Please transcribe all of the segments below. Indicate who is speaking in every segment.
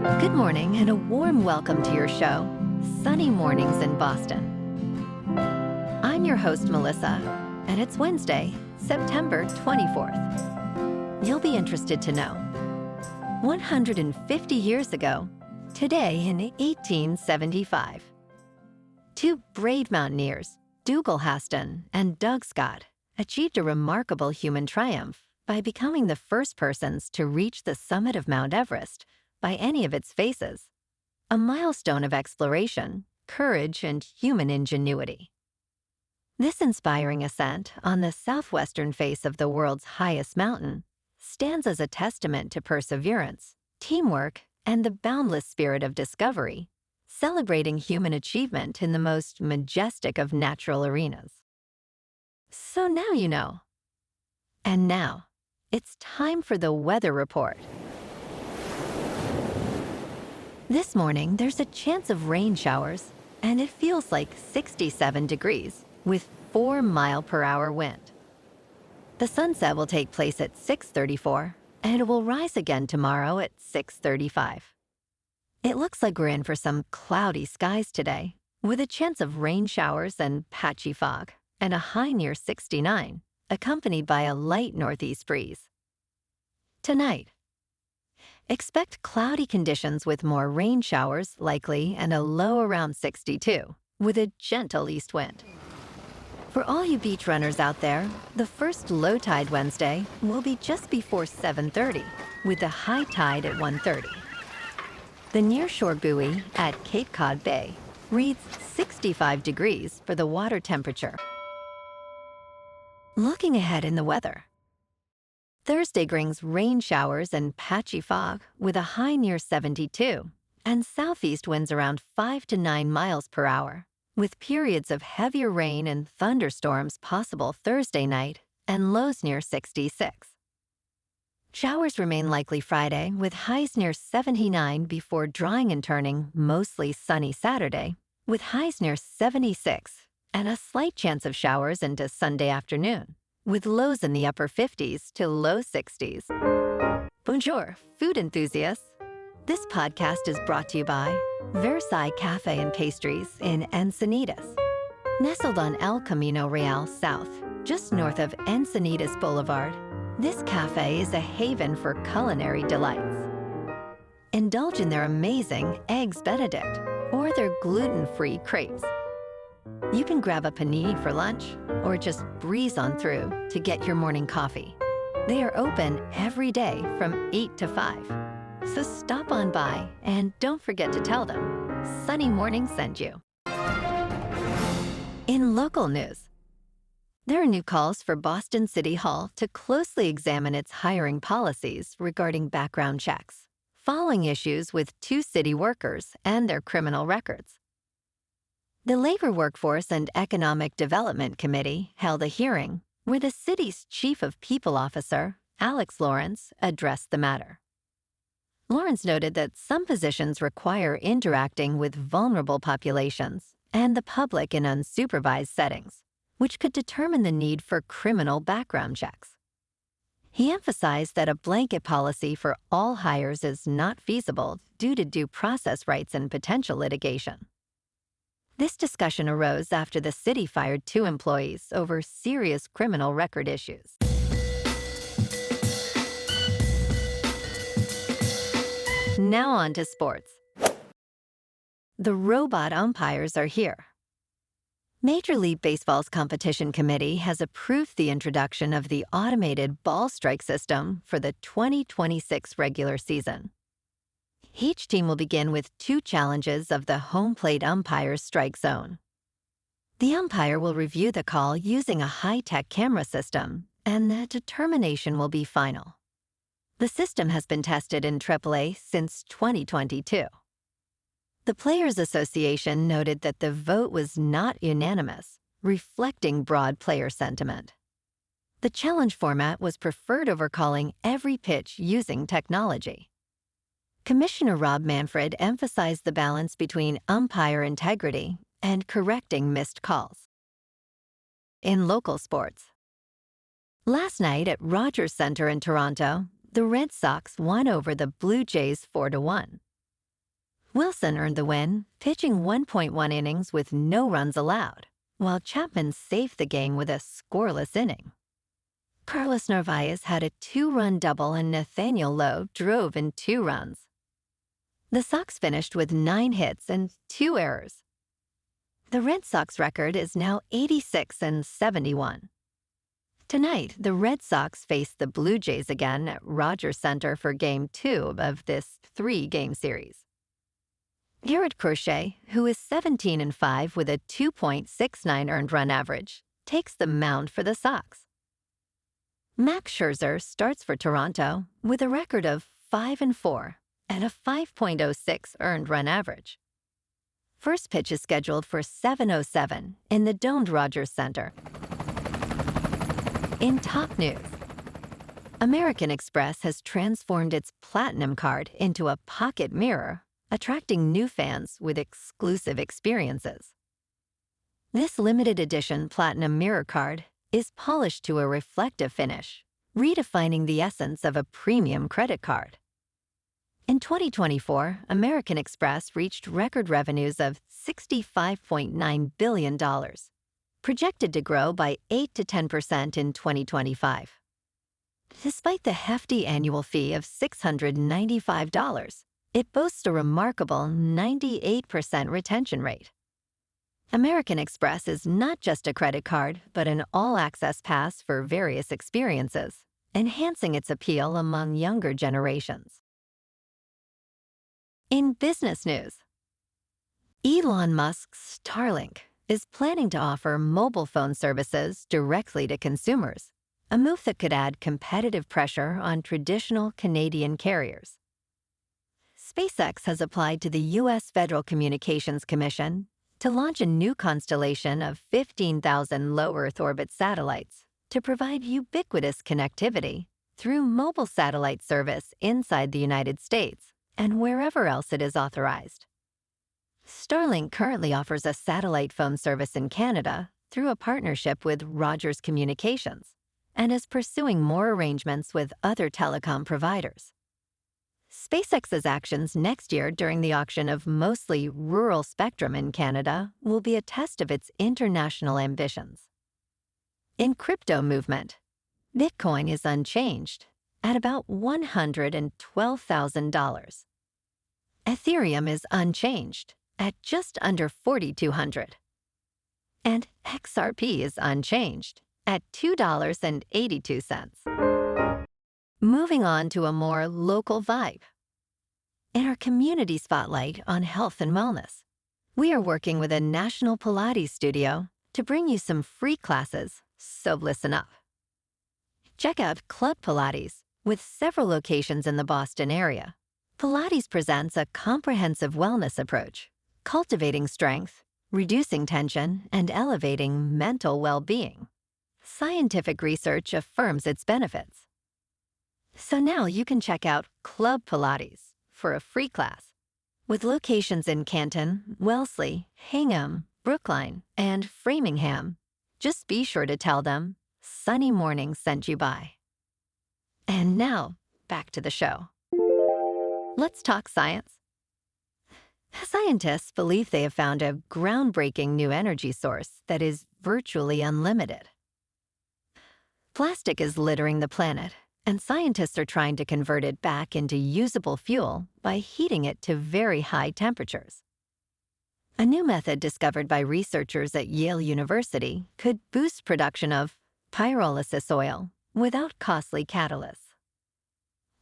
Speaker 1: Good morning and a warm welcome to your show, Sunny Mornings in Boston. I'm your host, Melissa, and it's Wednesday, September 24th. You'll be interested to know. 150 years ago, today in 1875, two brave mountaineers, Dougal Haston and Doug Scott, achieved a remarkable human triumph by becoming the first persons to reach the summit of Mount Everest by any of its faces, a milestone of exploration, courage, and human ingenuity. This inspiring ascent on the southwestern face of the world's highest mountain stands as a testament to perseverance, teamwork, and the boundless spirit of discovery, celebrating human achievement in the most majestic of natural arenas. So now you know. And now, it's time for the weather report. This morning, there's a chance of rain showers, and it feels like 67 degrees with 4-mile-per-hour wind. The sunset will take place at 6:34, and it will rise again tomorrow at 6:35. It looks like we're in for some cloudy skies today, with a chance of rain showers and patchy fog, and a high near 69, accompanied by a light northeast breeze. Tonight, expect cloudy conditions with more rain showers likely and a low around 62, with a gentle east wind. For all you beach runners out there, the first low tide Wednesday will be just before 7:30, with the high tide at 1:30. The nearshore buoy at Cape Cod Bay reads 65 degrees for the water temperature. Looking ahead in the weather, Thursday brings rain showers and patchy fog with a high near 72 and southeast winds around 5 to 9 miles per hour, with periods of heavier rain and thunderstorms possible Thursday night and lows near 66. Showers remain likely Friday with highs near 79 before drying and turning mostly sunny Saturday with highs near 76 and a slight chance of showers into Sunday afternoon, with lows in the upper 50s to low 60s. Bonjour, food enthusiasts. This podcast is brought to you by Versailles Cafe and Pastries in Encinitas. Nestled on El Camino Real South, just north of Encinitas Boulevard, this cafe is a haven for culinary delights. Indulge in their amazing Eggs Benedict or their gluten-free crepes. You can grab a panini for lunch or just breeze on through to get your morning coffee. They are open every day from 8 to 5. So stop on by and don't forget to tell them Sunny Morning sent you. In local news, there are new calls for Boston City Hall to closely examine its hiring policies regarding background checks, following issues with 2 city workers and their criminal records. The Labor Workforce and Economic Development Committee held a hearing where the city's Chief of People Officer, Alex Lawrence, addressed the matter. Lawrence noted that some positions require interacting with vulnerable populations and the public in unsupervised settings, which could determine the need for criminal background checks. He emphasized that a blanket policy for all hires is not feasible due to due process rights and potential litigation. This discussion arose after the city fired 2 employees over serious criminal record issues. Now on to sports. The robot umpires are here. Major League Baseball's competition committee has approved the introduction of the automated ball strike system for the 2026 regular season. Each team will begin with 2 challenges of the home plate umpire's strike zone. The umpire will review the call using a high-tech camera system, and the determination will be final. The system has been tested in AAA since 2022. The Players Association noted that the vote was not unanimous, reflecting broad player sentiment. The challenge format was preferred over calling every pitch using technology. Commissioner Rob Manfred emphasized the balance between umpire integrity and correcting missed calls. In local sports, last night at Rogers Centre in Toronto, the Red Sox won over the Blue Jays 4-1. Wilson earned the win, pitching 1.1 innings with no runs allowed, while Chapman saved the game with a scoreless inning. Carlos Narváez had a 2-run double and Nathaniel Lowe drove in 2 runs. The Sox finished with 9 hits and 2 errors. The Red Sox record is now 86-71. Tonight, the Red Sox face the Blue Jays again at Rogers Center for Game 2 of this 3-game series. Garrett Crochet, who is 17-5 with a 2.69 earned run average, takes the mound for the Sox. Max Scherzer starts for Toronto with a record of 5-4 and a 5.06 earned run average. First pitch is scheduled for 7:07 in the domed Rogers Center. In top news, American Express has transformed its Platinum card into a pocket mirror, attracting new fans with exclusive experiences. This limited edition Platinum Mirror card is polished to a reflective finish, redefining the essence of a premium credit card. In 2024, American Express reached record revenues of $65.9 billion, projected to grow by 8 to 10% in 2025. Despite the hefty annual fee of $695, it boasts a remarkable 98% retention rate. American Express is not just a credit card, but an all-access pass for various experiences, enhancing its appeal among younger generations. In business news, Elon Musk's Starlink is planning to offer mobile phone services directly to consumers, a move that could add competitive pressure on traditional Canadian carriers. SpaceX has applied to the U.S. Federal Communications Commission to launch a new constellation of 15,000 low Earth orbit satellites to provide ubiquitous connectivity through mobile satellite service inside the United States and wherever else it is authorized. Starlink currently offers a satellite phone service in Canada through a partnership with Rogers Communications and is pursuing more arrangements with other telecom providers. SpaceX's actions next year during the auction of mostly rural spectrum in Canada will be a test of its international ambitions. In crypto movement, Bitcoin is unchanged at about $112,000. Ethereum is unchanged at just under $4,200. And XRP is unchanged at $2.82. Moving on to a more local vibe. In our community spotlight on health and wellness, we are working with a national Pilates studio to bring you some free classes, so listen up. Check out Club Pilates with several locations in the Boston area. Pilates presents a comprehensive wellness approach, cultivating strength, reducing tension, and elevating mental well-being. Scientific research affirms its benefits. So now you can check out Club Pilates for a free class. With locations in Canton, Wellesley, Hingham, Brookline, and Framingham, just be sure to tell them Sunny Morning sent you by. And now, back to the show. Let's talk science. Scientists believe they have found a groundbreaking new energy source that is virtually unlimited. Plastic is littering the planet, and scientists are trying to convert it back into usable fuel by heating it to very high temperatures. A new method discovered by researchers at Yale University could boost production of pyrolysis oil without costly catalysts.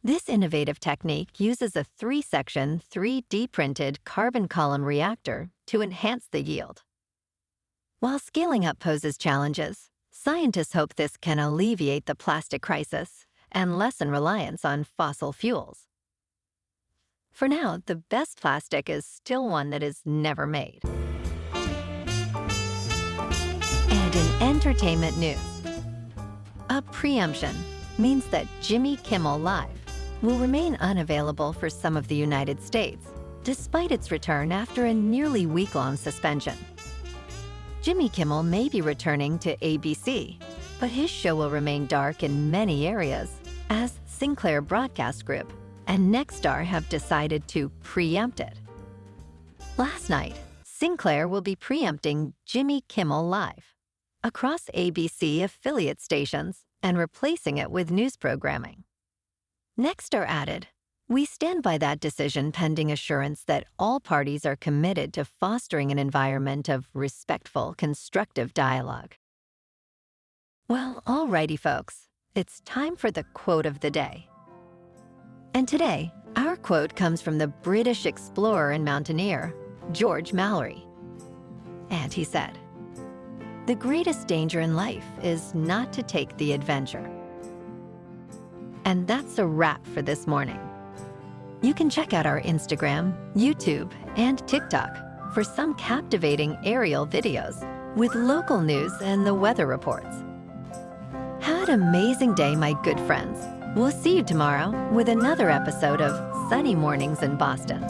Speaker 1: This innovative technique uses a 3-section, 3D-printed carbon column reactor to enhance the yield. While scaling up poses challenges, scientists hope this can alleviate the plastic crisis and lessen reliance on fossil fuels. For now, the best plastic is still one that is never made. And in entertainment news, a preemption means that Jimmy Kimmel Live will remain unavailable for some of the United States, despite its return after a nearly week-long suspension. Jimmy Kimmel may be returning to ABC, but his show will remain dark in many areas, as Sinclair Broadcast Group and Nexstar have decided to preempt it. Last night, Sinclair will be preempting Jimmy Kimmel Live across ABC affiliate stations and replacing it with news programming. Nexstar added, "We stand by that decision pending assurance that all parties are committed to fostering an environment of respectful, constructive dialogue." Well, alrighty, folks. It's time for the quote of the day. And today, our quote comes from the British explorer and mountaineer, George Mallory. And he said, "The greatest danger in life is not to take the adventure." And that's a wrap for this morning. You can check out our Instagram, YouTube, and TikTok for some captivating aerial videos with local news and the weather reports. Have an amazing day, my good friends. We'll see you tomorrow with another episode of Sunny Mornings in Boston.